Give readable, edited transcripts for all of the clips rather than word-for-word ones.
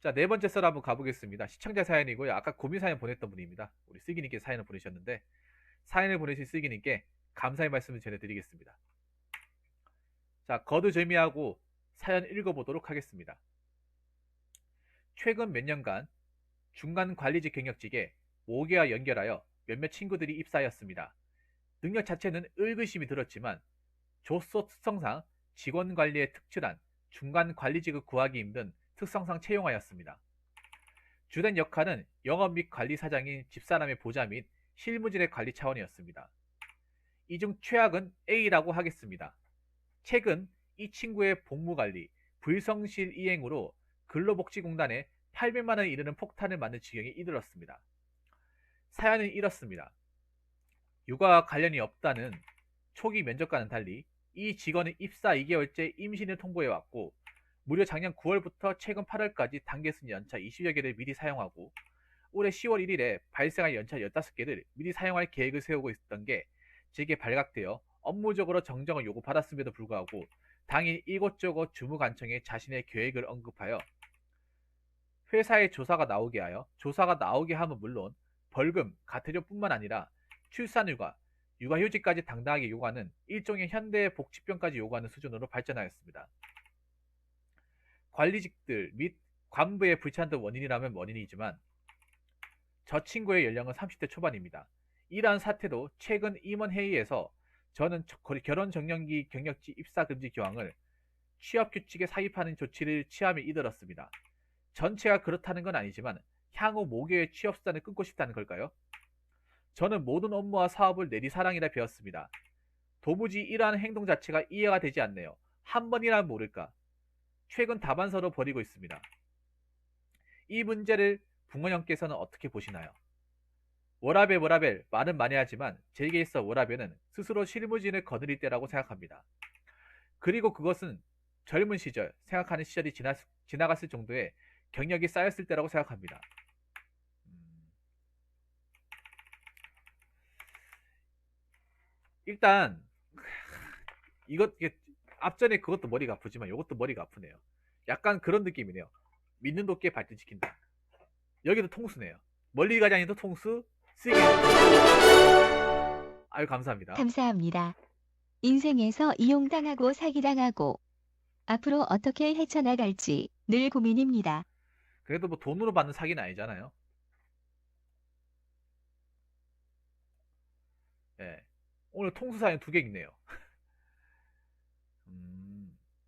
자, 네 번째 썰 한번 가보겠습니다. 시청자 사연이고요. 아까 고민 사연 보냈던 분입니다. 우리 쓰기님께 사연을 보내셨는데, 사연을 보내신 쓰기님께 감사의 말씀을 전해드리겠습니다. 자, 거두절미하고 사연 읽어보도록 하겠습니다. 최근 몇 년간 중간 관리직 경력직에 5개와 연결하여 몇몇 친구들이 입사하였습니다. 능력 자체는 의구심이 들었지만 조소 특성상 직원 관리에 특출한 중간 관리직을 구하기 힘든 특성상 채용하였습니다. 주된 역할은 영업 및 관리 사장인 집사람의 보좌 및 실무진의 관리 차원이었습니다. 이 중 최악은 A라고 하겠습니다. 최근 이 친구의 복무관리, 불성실 이행으로 근로복지공단에 800만 원에 이르는 폭탄을 맞는 지경에 이르렀습니다. 사연은 이렇습니다. 육아와 관련이 없다는 초기 면접과는 달리 이 직원은 입사 2개월째 임신을 통보해왔고 무려 작년 9월부터 최근 8월까지 단계 순 연차 20여 개를 미리 사용하고 올해 10월 1일에 발생할 연차 15개를 미리 사용할 계획을 세우고 있었던 게 제게 발각되어 업무적으로 정정을 요구받았음에도 불구하고 당일 이곳저곳 주무관청에 자신의 계획을 언급하여 회사에 조사가 나오게 하면 물론 벌금, 가태료뿐만 아니라 출산휴가, 육아휴직까지 당당하게 요구하는 일종의 현대 복지병까지 요구하는 수준으로 발전하였습니다. 관리직들 및 관부의 불찬도 원인이라면 원인이지만 저 친구의 연령은 30대 초반입니다. 이러한 사태도 최근 임원 회의에서 저는 결혼 정년기 경력직 입사 금지 교황을 취업 규칙에 사입하는 조치를 취함에 이르렀습니다. 전체가 그렇다는 건 아니지만 향후 모교의 취업 수단을 끊고 싶다는 걸까요? 저는 모든 업무와 사업을 내리사랑이라 배웠습니다. 도무지 이러한 행동 자체가 이해가 되지 않네요. 한 번이라면 모를까. 최근 다반사로 벌이고 있습니다. 이 문제를 붕어형께서는 어떻게 보시나요? 워라벨 말은 많이 하지만 제게 있어 워라벨은 스스로 실무진을 거느릴 때라고 생각합니다. 그리고 그것은 젊은 시절 생각하는 시절이 지나갔을 정도의 경력이 쌓였을 때라고 생각합니다. 일단 이게 앞전에 그것도 머리가 아프지만 이것도 머리가 아프네요. 약간 그런 느낌이네요. 믿는 도끼에 발등 지킨다. 여기도 통수네요. 멀리 가지 않아도 통수, 쓰기도 통수. 아유 감사합니다. 감사합니다. 인생에서 이용당하고 사기당하고 앞으로 어떻게 헤쳐나갈지 늘 고민입니다. 그래도 뭐 돈으로 받는 사기는 아니잖아요. 예. 오늘 통수 사연 2개 있네요.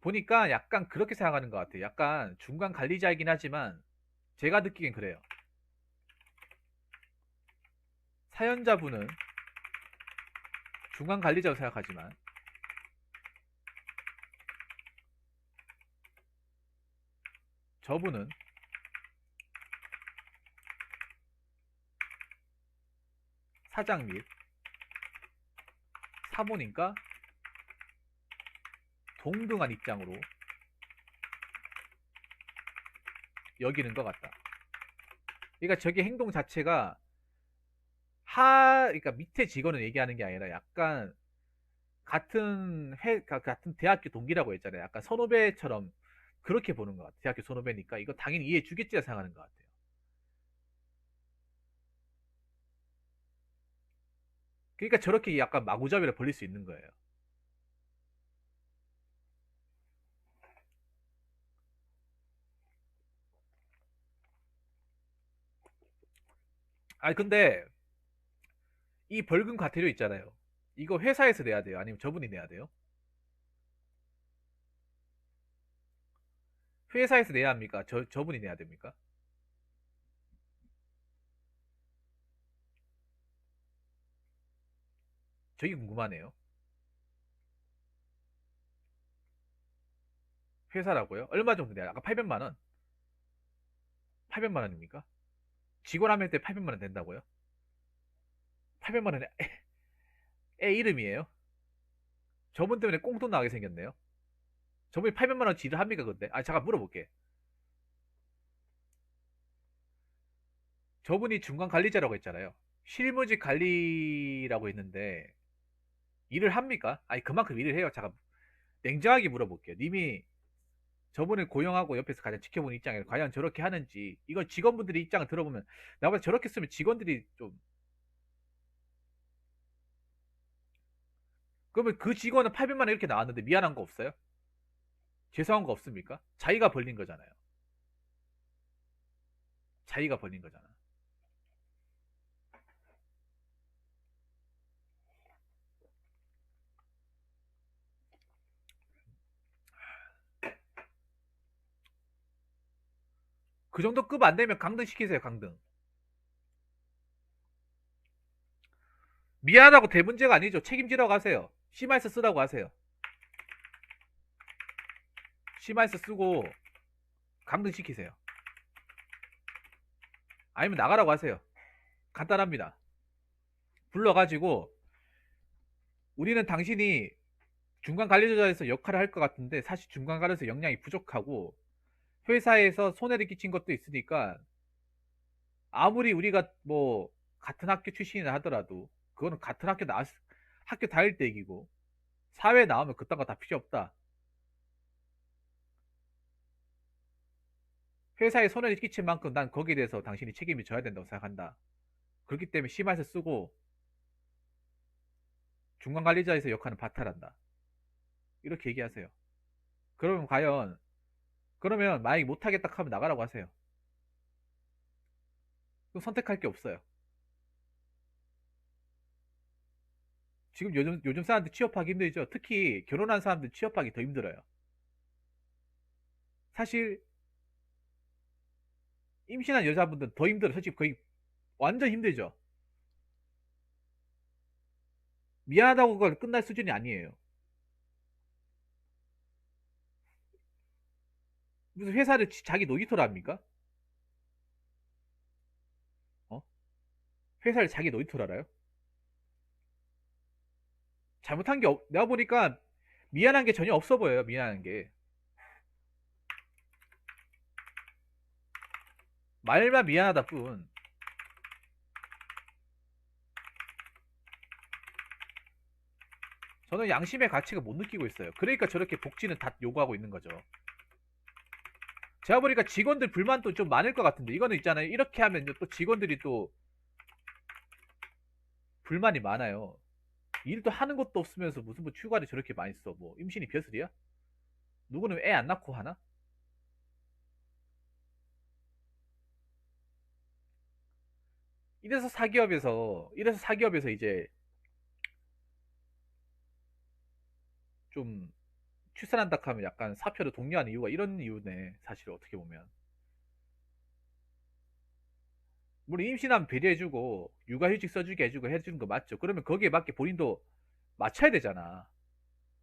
보니까 약간 그렇게 생각하는 것 같아요. 약간 중간 관리자이긴 하지만 제가 느끼긴 그래요. 사연자분은 중간 관리자로 생각하지만 저분은 사장 및 사모님과 동등한 입장으로 여기는 것 같다. 그러니까 저게 행동 자체가 그러니까 밑에 직원을 얘기하는 게 아니라 약간 같은 대학교 동기라고 했잖아요. 약간 선후배처럼 그렇게 보는 것 같아요. 대학교 선후배니까 이거 당연히 이해해 주겠지라 생각하는 것 같아요. 그러니까 저렇게 약간 마구잡이를 벌릴 수 있는 거예요. 아니 근데 이 벌금 과태료 있잖아요. 이거 회사에서 내야 돼요? 아니면 저분이 내야 돼요? 회사에서 내야 합니까? 저분이 내야 됩니까? 저게 궁금하네요. 회사라고요? 얼마 정도 내야? 아까 800만 원? 800만 원입니까? 직원 한 명 때 800만 원 된다고요? 800만 원에 애 이름이에요? 저분 때문에 꽁돈 나게 생겼네요. 저분이 800만 원 지를 합니까 근데? 아 잠깐 물어볼게. 저분이 중간 관리자라고 했잖아요. 실무직 관리라고 했는데 일을 합니까? 아니 그만큼 일을 해요. 잠깐 냉정하게 물어볼게요. 님이 저분을 고용하고 옆에서 가장 지켜보는 입장에서 과연 저렇게 하는지, 이걸 직원분들의 입장을 들어보면 내가 봤을 때 저렇게 쓰면 직원들이 좀, 그러면 그 직원은 800만 원 이렇게 나왔는데 미안한 거 없어요? 죄송한 거 없습니까? 자기가 벌린 거잖아요. 자기가 벌린 거잖아. 그 정도 급 안 되면 강등 시키세요, 강등. 미안하다고 될 문제가 아니죠. 책임지라고 하세요. 심할서 쓰라고 하세요. 심할서 쓰고 강등 시키세요. 아니면 나가라고 하세요. 간단합니다. 불러가지고 우리는 당신이 중간 관리자에서 역할을 할 것 같은데 사실 중간 관리에서 역량이 부족하고 회사에서 손해를 끼친 것도 있으니까 아무리 우리가 뭐 같은 학교 출신이라 하더라도 그거는 같은 학교 다닐 때 얘기고 사회 나오면 그딴 거 다 필요 없다. 회사에 손해를 끼친 만큼 난 거기에 대해서 당신이 책임을 져야 된다고 생각한다. 그렇기 때문에 심할서 쓰고 중간 관리자에서 역할은 바탈한다. 이렇게 얘기하세요. 그러면 과연 그러면 만약에 못하겠다 하면 나가라고 하세요. 그럼 선택할 게 없어요. 지금 요즘 사람들 취업하기 힘들죠. 특히 결혼한 사람들 취업하기 더 힘들어요. 사실 임신한 여자분들은 더 힘들어요. 솔직히 거의 완전 힘들죠. 미안하다고 그걸 끝날 수준이 아니에요. 무슨 회사를 자기 놀이터로 합니까? 어? 회사를 자기 놀이터로 알아요? 잘못한 게 내가 보니까 미안한 게 전혀 없어 보여요. 미안한 게. 말만 미안하다 뿐. 저는 양심의 가치가 못 느끼고 있어요. 그러니까 저렇게 복지는 다 요구하고 있는 거죠. 제가 보니까 직원들 불만도 좀 많을 것 같은데 이거는 있잖아요. 이렇게 하면 또 직원들이 또 불만이 많아요. 일도 하는 것도 없으면서 무슨 뭐 휴가를 저렇게 많이 써. 뭐 임신이 벼슬이야? 누구는 애 안 낳고 하나? 이래서 사기업에서 이제 좀 출산한다 하면 약간 사표를 독려하는 이유가 이런 이유네. 사실 어떻게 보면. 물론 임신하면 배려해주고 육아휴직 써주게 해주고 해주는 거 맞죠. 그러면 거기에 맞게 본인도 맞춰야 되잖아.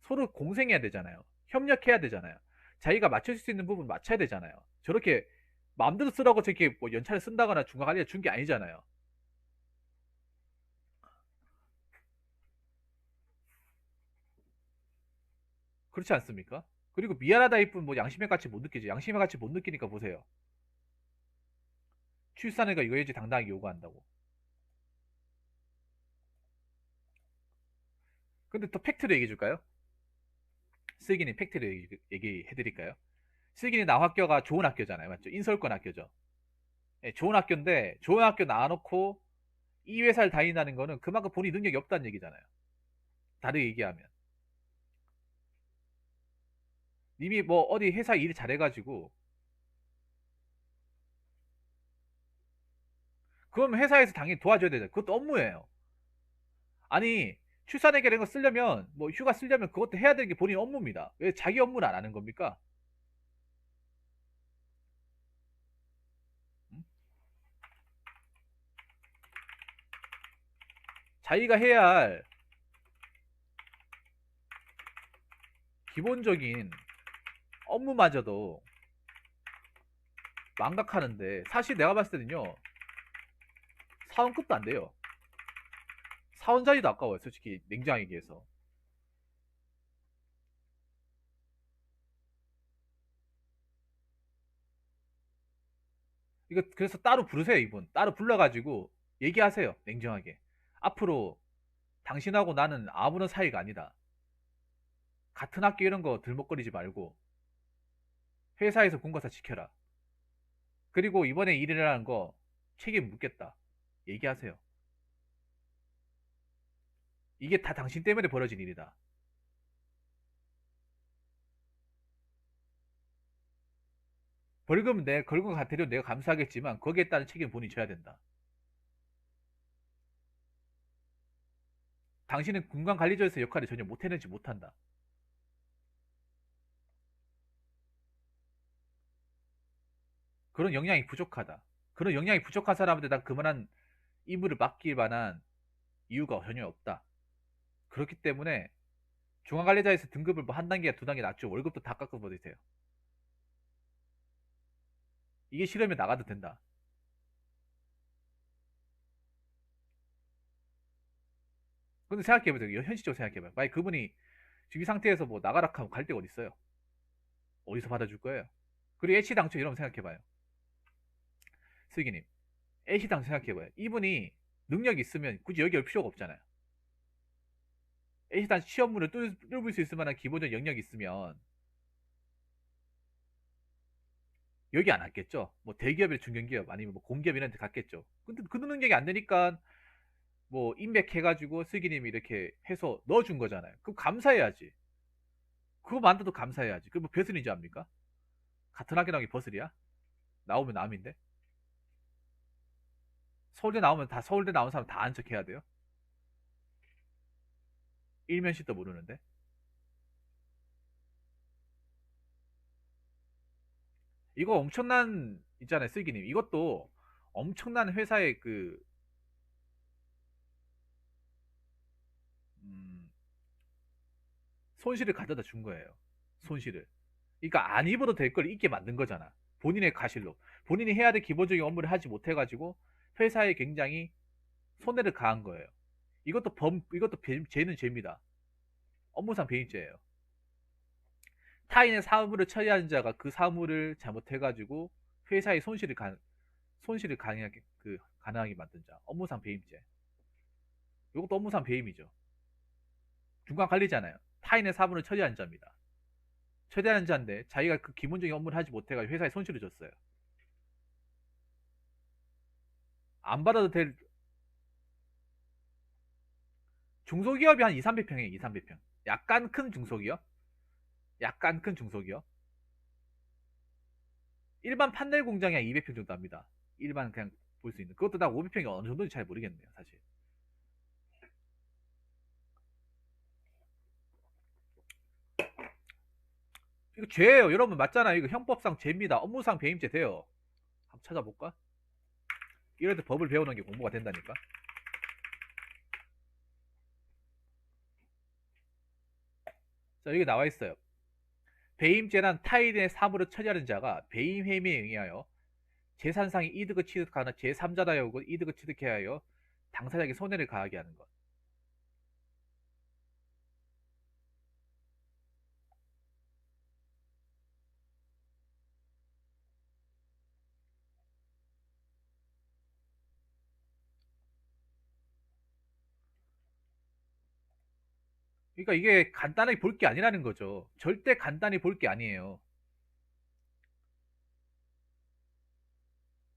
서로 공생해야 되잖아요. 협력해야 되잖아요. 자기가 맞출 수 있는 부분 맞춰야 되잖아요. 저렇게 마음대로 쓰라고 저렇게 뭐 연차를 쓴다거나 중간관리를 준 게 아니잖아요. 그렇지 않습니까? 그리고 미안하다 이뿐 뭐 양심의 가치 못 느끼지. 양심의 가치 못 느끼니까 보세요. 출산해가 이거야지 당당하게 요구한다고. 근데 또 팩트로 얘기해 줄까요? 슬기님 팩트로 얘기해 드릴까요? 슬기님 나학교가 좋은 학교잖아요. 맞죠? 인서울권 학교죠. 예, 좋은 학교인데 좋은 학교 나와놓고 이 회사를 다닌다는 거는 그만큼 본인 능력이 없다는 얘기잖아요. 다르게 얘기하면. 이미 뭐 어디 회사 일 잘해가지고 그럼 회사에서 당연히 도와줘야 되죠. 그것도 업무예요. 아니 출산해결 이런 거 쓰려면 뭐 휴가 쓰려면 그것도 해야 되는 게 본인 업무입니다. 왜 자기 업무를 안 하는 겁니까? 음? 자기가 해야 할 기본적인 업무마저도 망각하는데 사실 내가 봤을 때는요 사원급도 안 돼요. 사원 자리도 아까워요. 솔직히 냉정하게 얘기해서. 이거 그래서 따로 부르세요 이분. 따로 불러가지고 얘기하세요. 냉정하게. 앞으로 당신하고 나는 아무런 사이가 아니다. 같은 학교 이런 거 들먹거리지 말고 회사에서 공과사 지켜라. 그리고 이번에 일이라는 거 책임 묻겠다. 얘기하세요. 이게 다 당신 때문에 벌어진 일이다. 벌금 내 걸고 같아도 내가 감수하겠지만 거기에 따른 책임 본인이 져야 된다. 당신은 공간관리자로서 역할을 전혀 못해내지 못한다. 그런 역량이 부족하다. 그런 역량이 부족한 사람한테 난 그만한 임무를 맡길 만한 이유가 전혀 없다. 그렇기 때문에 중앙관리자에서 등급을 뭐 한 단계, 두 단계 낮추고 월급도 다 깎아버리세요. 이게 싫으면 나가도 된다. 근데 생각해보세요. 현실적으로 생각해봐요. 만약 그분이 지금 이 상태에서 뭐 나가라 하면 갈 데가 어디 있어요? 어디서 받아줄 거예요? 그리고 애시당초 이러면 생각해봐요. 슬기님, 애시당초 생각해봐요. 이분이 능력이 있으면 굳이 여기 올 필요가 없잖아요. 애시당초 시험문을 뚫을 수 있을 만한 기본적 영역이 있으면 여기 안 왔겠죠. 뭐 대기업이나 중견기업 아니면 뭐 공기업 이런 데 갔겠죠. 근데 그 능력이 안 되니까 뭐 인맥해가지고 슬기님이 이렇게 해서 넣어준 거잖아요. 그럼 감사해야지. 그거 만들어도 감사해야지. 그뭐 벼슬인 줄 압니까? 같은 학교 나온 게 버슬이야? 나오면 남인데? 서울대 나오면 다 서울대 나온 사람 다 안척해야 돼요? 일면식도 모르는데? 이거 엄청난 있잖아요, 슬기님. 이것도 엄청난 회사의 그 음, 손실을 가져다 준 거예요. 손실을. 그러니까 안 입어도 될 걸 입게 만든 거잖아. 본인의 가실로. 본인이 해야 될 기본적인 업무를 하지 못해가지고 회사에 굉장히 손해를 가한 거예요. 이것도 죄는 죄입니다. 업무상 배임죄예요. 타인의 사물을 처리하는 자가 그 사물을 잘못해가지고 회사에 손실을 가능하게 만든 자. 업무상 배임죄. 이것도 업무상 배임이죠. 중간 관리잖아요. 타인의 사물을 처리하는 자입니다. 처리하는 자인데 자기가 그 기본적인 업무를 하지 못해가지고 회사에 손실을 줬어요. 안 받아도 될 중소기업이 한 2, 300평이에요. 2, 300평. 약간 큰 중소기업. 약간 큰 중소기업. 일반 판넬 공장이 한 200평 정도 합니다. 일반 그냥 볼 수 있는. 그것도 다 500평이 어느 정도인지 잘 모르겠네요, 사실. 이거 죄예요. 여러분 맞잖아요. 이거 형법상 죄입니다. 업무상 배임죄 돼요. 한번 찾아볼까? 이럴 때 법을 배우는 게 공부가 된다니까. 자, 여기 나와 있어요. 배임죄란 타인의 사물을 처리하는 자가 배임 행위에 의하여 재산상의 이득을 취득하는 제3자다 여고 이득을 취득해야 하여 당사자에게 손해를 가하게 하는 것. 그러니까 이게 간단하게 볼 게 아니라는 거죠. 절대 간단히 볼 게 아니에요.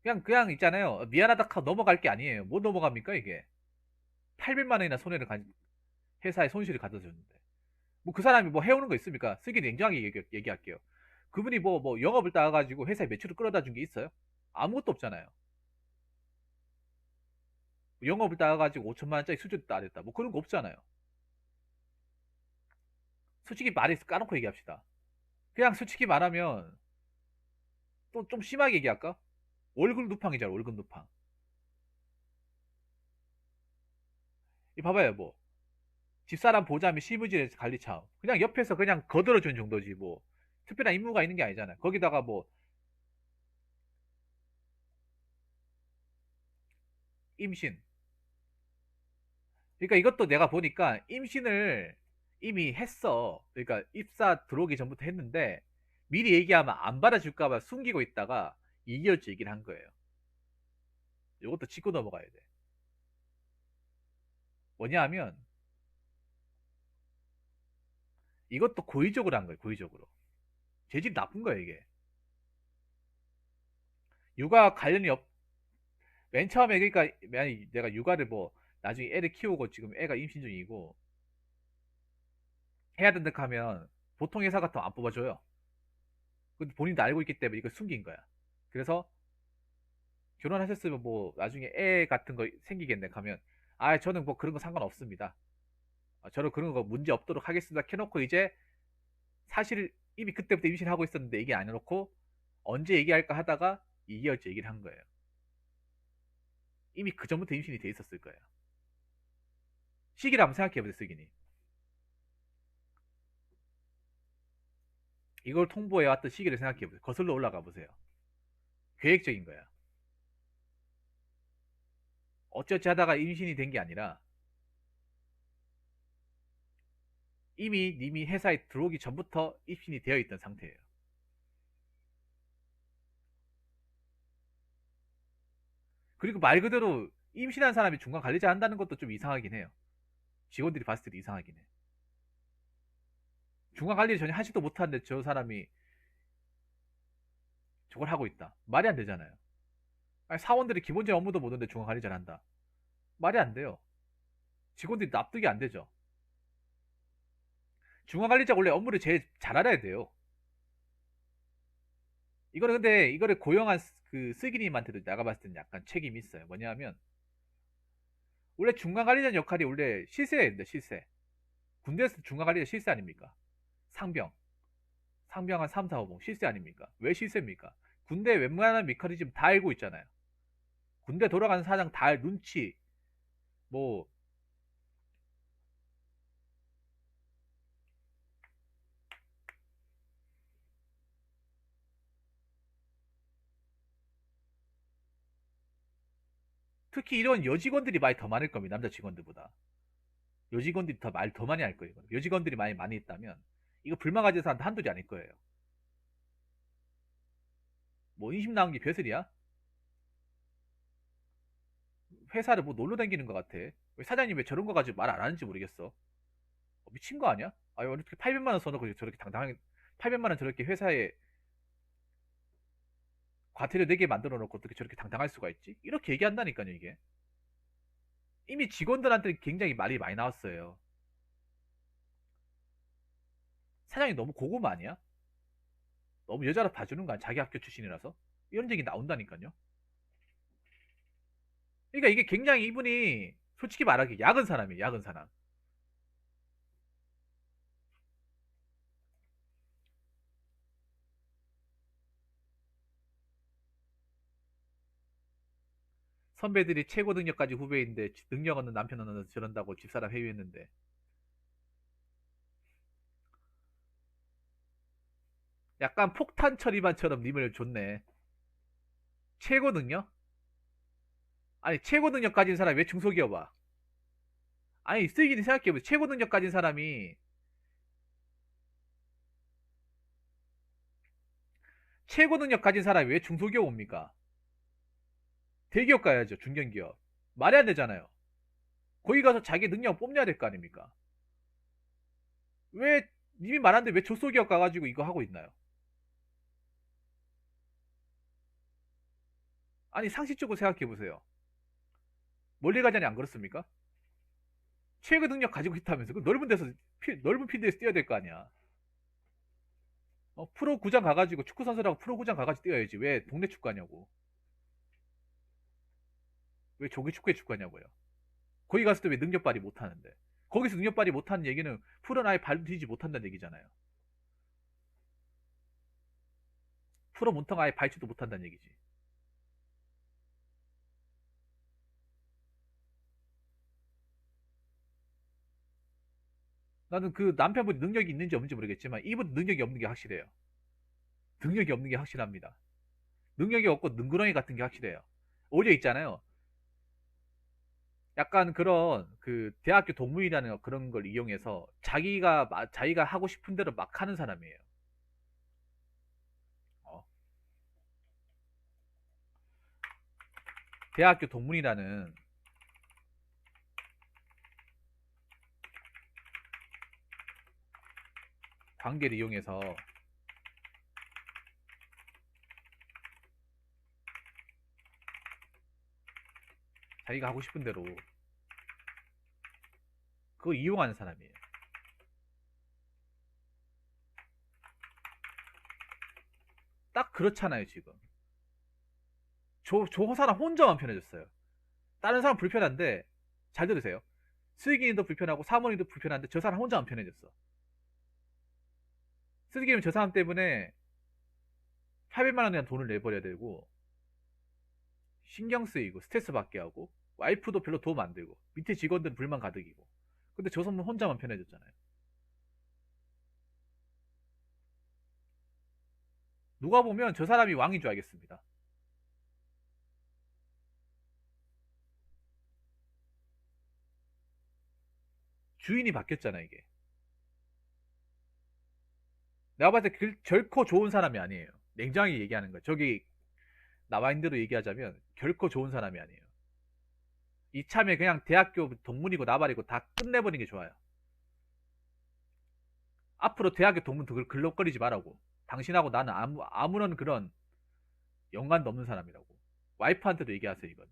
그냥 있잖아요. 미안하다 하고 넘어갈 게 아니에요. 뭐 넘어갑니까 이게? 800만 원이나 회사에 손실을 가져줬는데. 뭐 그 사람이 뭐 해오는 거 있습니까? 쓰기 냉정하게 얘기할게요. 그분이 뭐 영업을 따가지고 회사에 매출을 끌어다 준 게 있어요? 아무것도 없잖아요. 영업을 따가지고 5천만 원짜리 수주도 따냈다. 뭐 그런 거 없잖아요. 솔직히 말해서 까놓고 얘기합시다. 그냥 솔직히 말하면 또 좀 심하게 얘기할까? 월급 누팡이잖아, 월급 누팡. 이 봐봐요, 뭐. 집사람 보자면 시무지의 관리참. 그냥 옆에서 그냥 거들어준 정도지, 뭐. 특별한 임무가 있는 게 아니잖아요. 거기다가 뭐, 임신. 그러니까 이것도 내가 보니까 임신을 이미 했어. 그러니까 입사 들어오기 전부터 했는데, 미리 얘기하면 안 받아줄까봐 숨기고 있다가 2개월째 얘기를 한 거예요. 이것도 짚고 넘어가야 돼. 뭐냐 하면, 이것도 고의적으로 한 거예요, 고의적으로. 재질이 나쁜 거예요, 이게. 육아 관련이 맨 처음에 그러니까 만약 내가 육아를 뭐 나중에 애를 키우고 지금 애가 임신 중이고 해야 된다 하면 보통 회사 같으면 안 뽑아줘요. 근데 본인도 알고 있기 때문에 이걸 숨긴 거야. 그래서 결혼하셨으면 뭐 나중에 애 같은 거 생기겠네 하면 아 저는 뭐 그런 거 상관없습니다. 저는 그런 거 문제 없도록 하겠습니다. 켜놓고 이제 사실 이미 그때부터 임신하고 있었는데 얘기 안 해놓고 언제 얘기할까 하다가 2개월째 얘기를 한 거예요. 이미 그 전부터 임신이 돼 있었을 거예요. 시기를 한번 생각해보세요, 시기니. 이걸 통보해왔던 시기를 생각해보세요. 거슬러 올라가 보세요. 계획적인 거야. 어쩌지 하다가 임신이 된 게 아니라 이미 님이 회사에 들어오기 전부터 임신이 되어 있던 상태예요. 그리고 말 그대로 임신한 사람이 중간 관리자 한다는 것도 좀 이상하긴 해요. 직원들이 봤을 때도 이상하긴 해. 중간 관리를 전혀 하지도 못하는데 저 사람이 저걸 하고 있다. 말이 안 되잖아요. 아니, 사원들이 기본적인 업무도 못하는데 중간 관리자를 한다. 말이 안 돼요. 직원들이 납득이 안 되죠. 중간 관리자가 원래 업무를 제일 잘 알아야 돼요. 이거는 근데 이거를 고용한 그 쓰기님한테도 내가 봤을 때는 약간 책임이 있어요. 뭐냐면 원래 중간 관리자 역할이 원래 실세인데 실세. 군대에서 중간 관리자 실세 아닙니까? 상병. 상병 한 3, 4, 5봉 실세 아닙니까? 왜 실세입니까? 군대 웬만한 메커니즘 다 알고 있잖아요. 군대 돌아가는 사장 다 눈치 뭐 특히 이런 여직원들이 많이 더 많을 겁니다. 남자 직원들보다. 여직원들이 더 많이 할 거예요. 여직원들이 많이 있다면 이거 불만 가진 사람 한둘이 아닐 거예요. 뭐 인심 나온 게 벼슬이야? 회사를 뭐 놀러 다니는 것 같아. 왜 사장님 왜 저런 거 가지고 말 안 하는지 모르겠어. 미친 거 아니야? 아, 어떻게 800만 원 써놓고 저렇게 당당하게 800만 원 저렇게 회사에 과태료 내게 만들어 놓고 어떻게 저렇게 당당할 수가 있지? 이렇게 얘기한다니까요, 이게. 이미 직원들한테 굉장히 말이 많이 나왔어요. 사장이 너무 고급 아니야? 너무 여자로 봐주는 거 아니야? 자기 학교 출신이라서? 이런 얘기 나온다니까요. 그러니까 이게 굉장히 이분이 솔직히 말하기 야근 사람이에요, 야근 사람. 선배들이 최고 능력까지 후배인데 능력 없는 남편은 저런다고 집사람 회유했는데 약간 폭탄 처리반처럼 님을 줬네. 최고 능력? 아니 최고 능력 가진 사람이 왜 중소기업아? 아니 쓰이기는 생각해보세요. 최고 능력 가진 사람이 최고 능력 가진 사람이 왜 중소기업 옵니까? 대기업 가야죠. 중견기업. 말이 안 되잖아요. 거기 가서 자기 능력 뽐내야 될 거 아닙니까? 왜 님이 말하는데 왜 조소기업 가가지고 이거 하고 있나요? 아니 상식적으로 생각해보세요. 멀리 가자니 안 그렇습니까? 최고 능력 가지고 있다면서 그 넓은 데서 넓은 필드에서 뛰어야 될 거 아니야. 프로 구장 가가지고 축구 선수라고 프로 구장 가가지고 뛰어야지. 왜 동네 축구하냐고. 왜 조기 축구에 축구하냐고요. 거기 갔을 때 왜 능력 발휘 못하는데. 거기서 능력 발휘 못하는 얘기는 프로는 아예 발도 디지 못한다는 얘기잖아요. 프로 문턱 아예 밟지도 못한다는 얘기지. 나는 그 남편분이 능력이 있는지 없는지 모르겠지만 이분 능력이 없는 게 확실해요. 능력이 없는 게 확실합니다. 능력이 없고 능구렁이 같은 게 확실해요. 오히려 있잖아요. 약간 그런 그 대학교 동문이라는 그런 걸 이용해서 자기가 하고 싶은 대로 막 하는 사람이에요. 어, 대학교 동문이라는 관계를 이용해서 자기가 하고 싶은 대로 그거 이용하는 사람이에요. 딱 그렇잖아요 지금. 저 사람 혼자만 편해졌어요. 다른 사람 불편한데, 잘 들으세요. 슬기님도 불편하고 사모님도 불편한데 저 사람 혼자만 편해졌어. 슬기님 저 사람 때문에 800만 원이나 돈을 내버려야 되고 신경 쓰이고 스트레스 받게 하고 와이프도 별로 도움 안 되고 밑에 직원들은 불만 가득이고. 근데 저 사람은 혼자만 편해졌잖아요. 누가 보면 저 사람이 왕인 줄 알겠습니다. 주인이 바뀌었잖아 이게. 내가 봤을 때 결코 좋은 사람이 아니에요. 냉정하게 얘기하는 거예요. 저기 나와 있는 대로 얘기하자면 결코 좋은 사람이 아니에요. 이참에 그냥 대학교 동문이고 나발이고 다 끝내버리는 게 좋아요. 앞으로 대학교 동문 글럭거리지 말라고. 당신하고 나는 아무런 그런 연관도 없는 사람이라고. 와이프한테도 얘기하세요 이건.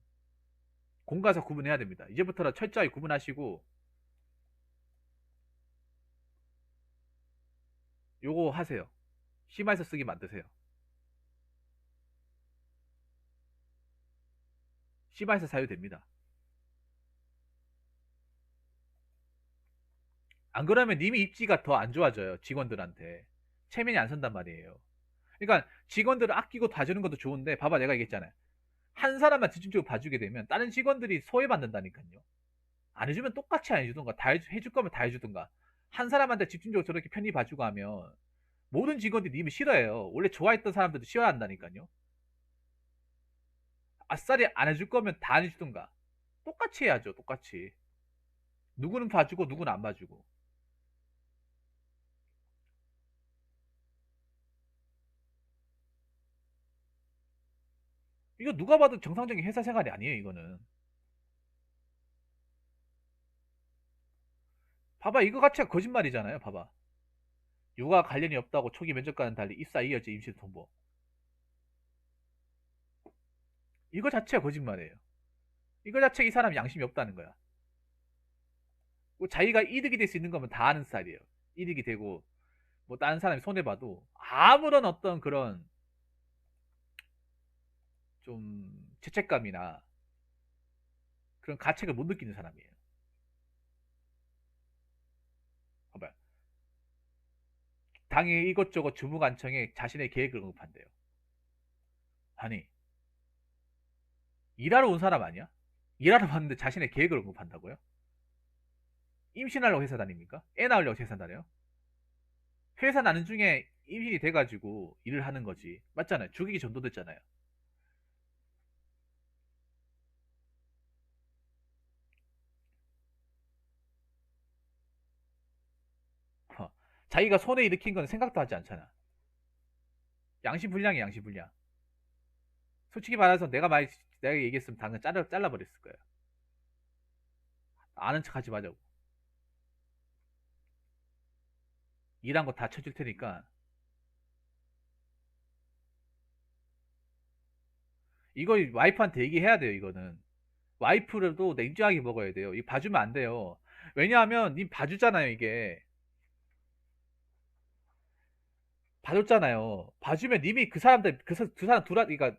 공과사 구분해야 됩니다. 이제부터는 철저히 구분하시고 요거 하세요. 심화해서 쓰기 만드세요. 심화해서 사유됩니다. 안 그러면 님이 입지가 더 안 좋아져요. 직원들한테. 체면이 안 선단 말이에요. 그러니까 직원들을 아끼고 봐주는 것도 좋은데 봐봐 내가 얘기했잖아요. 한 사람만 집중적으로 봐주게 되면 다른 직원들이 소외받는다니까요. 안 해주면 똑같이 안 해주던가 다 해줄 거면 다 해주던가. 한 사람한테 집중적으로 저렇게 편히 봐주고 하면 모든 직원들이 님을 싫어해요. 원래 좋아했던 사람들도 싫어한다니까요. 아싸리 안 해줄 거면 다 안 해주던가. 똑같이 해야죠. 똑같이. 누구는 봐주고 누구는 안 봐주고. 이거 누가 봐도 정상적인 회사 생활이 아니에요. 이거는. 봐봐 이거 자체가 거짓말이잖아요. 봐봐. 육아 관련이 없다고 초기 면접과는 달리 입사 이어지 임신 통보. 이거 자체가 거짓말이에요. 이거 자체가 이 사람 양심이 없다는 거야. 자기가 이득이 될 수 있는 거면 다 아는 스타일이에요. 이득이 되고 뭐 다른 사람이 손해봐도 아무런 어떤 그런 좀 죄책감이나 그런 가책을 못 느끼는 사람이에요. 봐봐요. 당일 이것저것 주무관청에 자신의 계획을 언급한대요. 아니 일하러 온 사람 아니야? 일하러 왔는데 자신의 계획을 언급한다고요? 임신하려고 회사 다닙니까? 애 낳으려고 회사 다녀요? 회사 나는 중에 임신이 돼가지고 일을 하는 거지. 맞잖아요. 죽이기 전도됐잖아요. 어. 자기가 손해 일으킨 건 생각도 하지 않잖아. 양심불량이야, 양심불량. 솔직히 말해서 내가 얘기했으면 당연 잘라버렸을 거예요. 아는 척 하지 말자고. 일한 거 다 쳐줄 테니까. 이거 와이프한테 얘기해야 돼요, 이거는. 와이프를도 냉정하게 먹어야 돼요. 이거 봐주면 안 돼요. 왜냐하면 님 봐주잖아요, 이게. 봐줬잖아요. 봐주면 님이 그 사람들, 두 사람 그러니까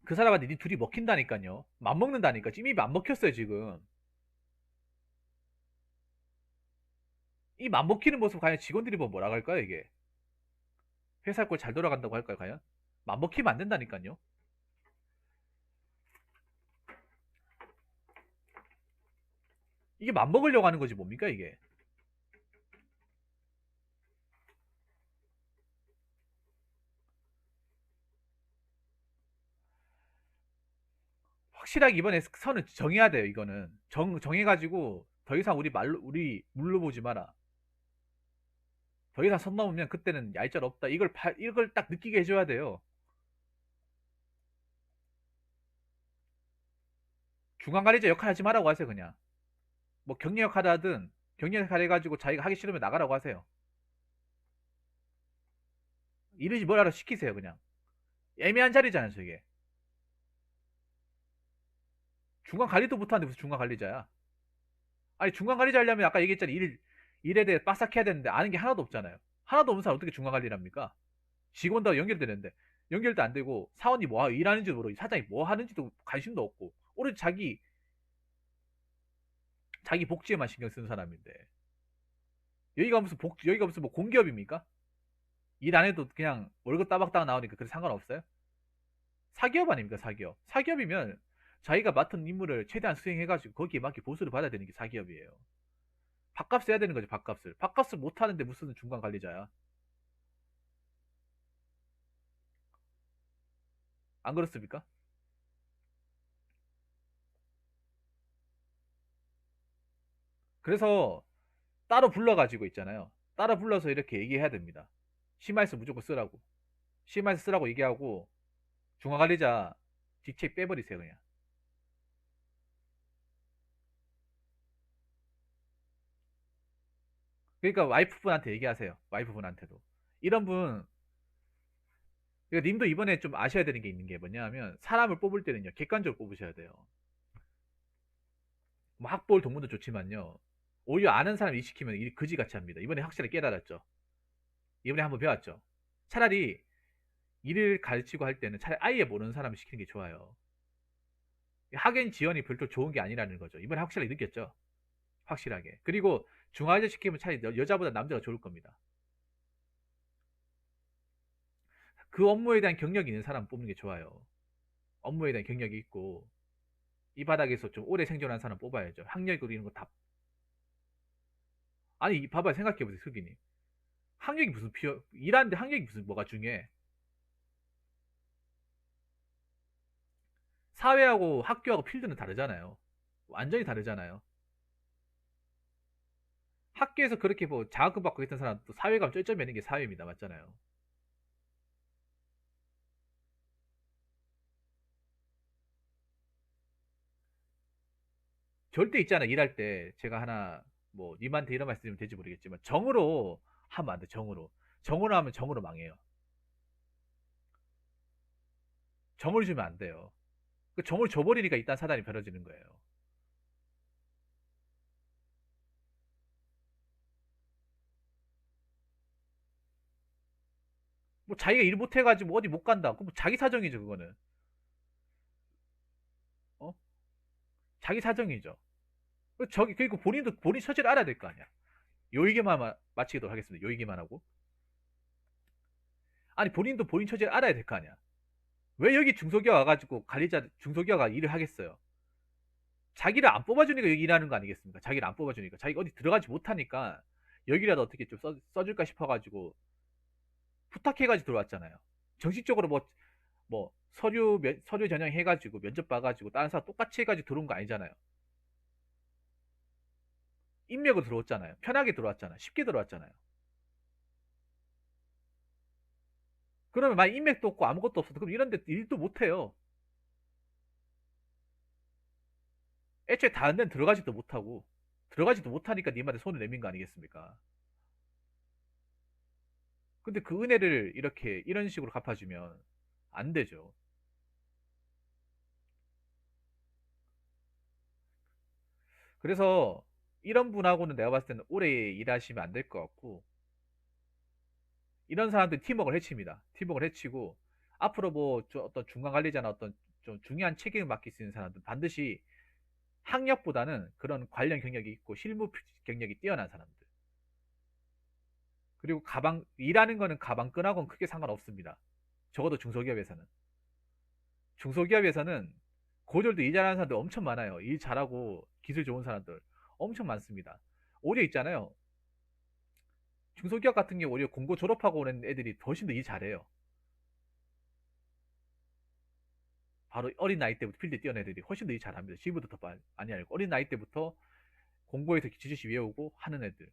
그 사람한테 니 둘이 먹힌다니까요. 맘먹는다니까. 지금 입이 안 먹혔어요, 지금. 이 맘먹히는 모습 과연 직원들이 보면 뭐라고 할까요, 이게? 회사 꼴 잘 돌아간다고 할까요, 과연? 맘먹히면 안 된다니까요. 이게 맘먹으려고 하는 거지, 뭡니까, 이게? 확실하게 이번에 선을 정해야 돼요, 이거는. 정해가지고, 더 이상 우리 물로 보지 마라. 더 이상 선 넘으면 그때는 얄짤 없다. 이걸 딱 느끼게 해줘야 돼요. 중간관리자 역할 하지 말라고 하세요, 그냥. 뭐 격리 역할 하든, 격리 역할 해가지고 자기가 하기 싫으면 나가라고 하세요. 이러지 뭐라도 시키세요, 그냥. 애매한 자리잖아요, 저게. 중간 관리도 못하는데 무슨 중간 관리자야? 아니 중간 관리자 하려면 아까 얘기했잖아. 일에 대해 빠삭 해야 되는데 아는 게 하나도 없잖아요. 하나도 없는 사람 어떻게 중간 관리를 합니까? 직원도 연결되는데 연결도 안 되고 사원이 뭐 일하는지도 모르고 사장이 뭐 하는지도 관심도 없고 오로지 자기 복지에만 신경 쓰는 사람인데 여기가 무슨 뭐 공기업입니까? 일 안 해도 그냥 월급 따박따박 나오니까 그래 상관없어요? 사기업 아닙니까 사기업? 사기업이면 자기가 맡은 임무를 최대한 수행해가지고 거기에 맞게 보수를 받아야 되는 게 사기업이에요. 밥값을 해야 되는 거죠 밥값을. 밥값을 못 하는데 무슨 중간 관리자야? 안 그렇습니까? 그래서 따로 불러가지고 있잖아요. 따로 불러서 이렇게 얘기해야 됩니다. 심할서 무조건 쓰라고. 심할서 쓰라고 얘기하고 중간 관리자 직책 빼버리세요 그냥. 그러니까 와이프분한테 얘기하세요. 와이프분한테도. 이런 분, 그러니까 님도 이번에 좀 아셔야 되는 게 있는 게 뭐냐면 사람을 뽑을 때는요 객관적으로 뽑으셔야 돼요. 뭐 학벌 동문도 좋지만요. 오히려 아는 사람 일 시키면 일 그지같이 합니다. 이번에 확실히 깨달았죠. 이번에 한번 배웠죠. 차라리 일을 가르치고 할 때는 차라리 아예 모르는 사람을 시키는 게 좋아요. 학연 지원이 별로 좋은 게 아니라는 거죠. 이번에 확실하게 느꼈죠. 확실하게. 그리고 중화제 시키면 차라리 여자보다 남자가 좋을 겁니다. 그 업무에 대한 경력이 있는 사람 뽑는 게 좋아요. 업무에 대한 경력이 있고 이 바닥에서 좀 오래 생존한 사람 뽑아야죠. 학력으로 이런 거 다. 아니 봐봐요. 생각해보세요. 흑이님. 학력이 무슨 일하는데 학력이 무슨 뭐가 중요해. 사회하고 학교하고 필드는 다르잖아요. 완전히 다르잖아요. 학교에서 그렇게 뭐 장학금 받고 있던 사람도 사회감 쩔쩔매는 게 사회입니다. 맞잖아요. 절대 있잖아. 일할 때 제가 하나 뭐 님한테 이런 말씀 드리면 될지 모르겠지만 정으로 하면 안 돼. 정으로. 정으로 하면 정으로 망해요. 정을 주면 안 돼요. 그 정을 줘버리니까 일단 사단이 벌어지는 거예요. 뭐 자기가 일 못해가지고 어디 못 간다. 그럼 뭐 자기 사정이죠. 그거는. 어? 자기 사정이죠. 그리고 본인도 본인 처지를 알아야 될 거 아니야. 요 얘기만 마치도록 하겠습니다. 요 얘기만 하고. 아니 본인도 본인 처지를 알아야 될 거 아니야. 왜 여기 중소기업 와가지고 관리자 중소기업가 일을 하겠어요? 자기를 안 뽑아주니까 여기 일하는 거 아니겠습니까? 자기를 안 뽑아주니까 자기가 어디 들어가지 못하니까 여기라도 어떻게 좀 써줄까 싶어가지고 부탁해가지고 들어왔잖아요. 정식적으로 뭐 서류 전형 해가지고 면접 봐가지고 다른 사람 똑같이 해가지고 들어온 거 아니잖아요. 인맥으로 들어왔잖아요. 편하게 들어왔잖아요. 쉽게 들어왔잖아요. 그러면 만약 인맥도 없고 아무것도 없어도 그럼 이런 데 일도 못해요. 애초에 다른 데는 들어가지도 못하니까 님한테 손을 내민 거 아니겠습니까? 근데 그 은혜를 이렇게 이런 식으로 갚아주면 안 되죠. 그래서 이런 분하고는 내가 봤을 때는 오래 일하시면 안 될 것 같고 이런 사람들 팀워크를 해칩니다. 팀워크를 해치고 앞으로 뭐 어떤 중간 관리자나 어떤 좀 중요한 책임을 맡길 수 있는 사람들 반드시 학력보다는 그런 관련 경력이 있고 실무 경력이 뛰어난 사람들. 그리고 일하는 거는 가방끈하고는 크게 상관없습니다. 적어도 중소기업에서는. 중소기업에서는 고졸도 일 잘하는 사람들 엄청 많아요. 일 잘하고 기술 좋은 사람들 엄청 많습니다. 오히려 있잖아요. 중소기업 같은 경우 오히려 공고 졸업하고 오는 애들이 훨씬 더 일 잘해요. 바로 어린 나이 때부터 필드에 뛰어난 애들이 훨씬 더 일 잘합니다. 지금부터 더 많이 알고 어린 나이 때부터 공고에서 지주시 외우고 하는 애들.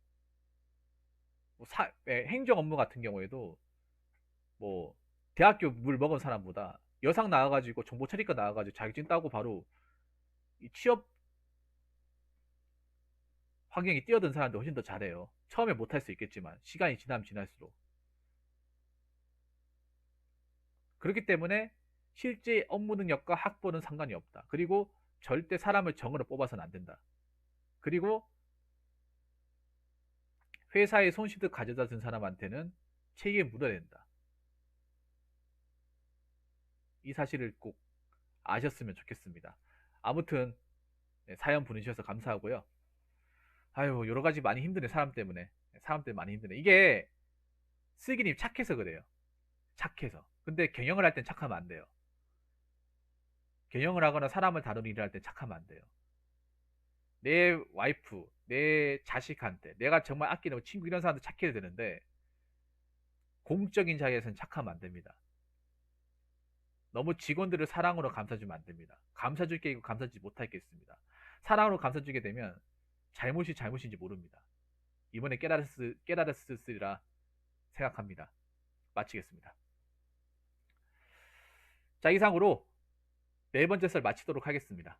뭐 행정 업무 같은 경우에도 뭐 대학교 물 먹은 사람보다 여상 나와가지고 정보 처리과 나와가지고 자격증 따고 바로 이 취업 환경에 뛰어든 사람들 훨씬 더 잘해요. 처음에 못할 수 있겠지만 시간이 지나면 지날수록 그렇기 때문에 실제 업무 능력과 학벌은 상관이 없다. 그리고 절대 사람을 정으로 뽑아서는 안 된다. 그리고 회사의 손실을 가져다 준 사람한테는 책임을 물어야 된다. 이 사실을 꼭 아셨으면 좋겠습니다. 아무튼 사연 보내주셔서 감사하고요. 아유, 여러 가지 많이 힘드네. 사람 때문에 많이 힘드네. 이게 슬기님 착해서 그래요. 착해서. 근데 경영을 할 땐 착하면 안 돼요. 경영을 하거나 사람을 다루는 일을 할 땐 착하면 안 돼요. 내 와이프, 내 자식한테, 내가 정말 아끼는 친구 이런 사람들 착해야 되는데 공적인 자리에서는 착하면 안 됩니다. 너무 직원들을 사랑으로 감싸주면 안 됩니다. 감싸줄 게 있고 감싸주지 못할 게 있습니다. 사랑으로 감싸주게 되면 잘못이 잘못인지 모릅니다. 이번에 깨달았으리라 생각합니다. 마치겠습니다. 자, 이상으로 네 번째 썰 마치도록 하겠습니다.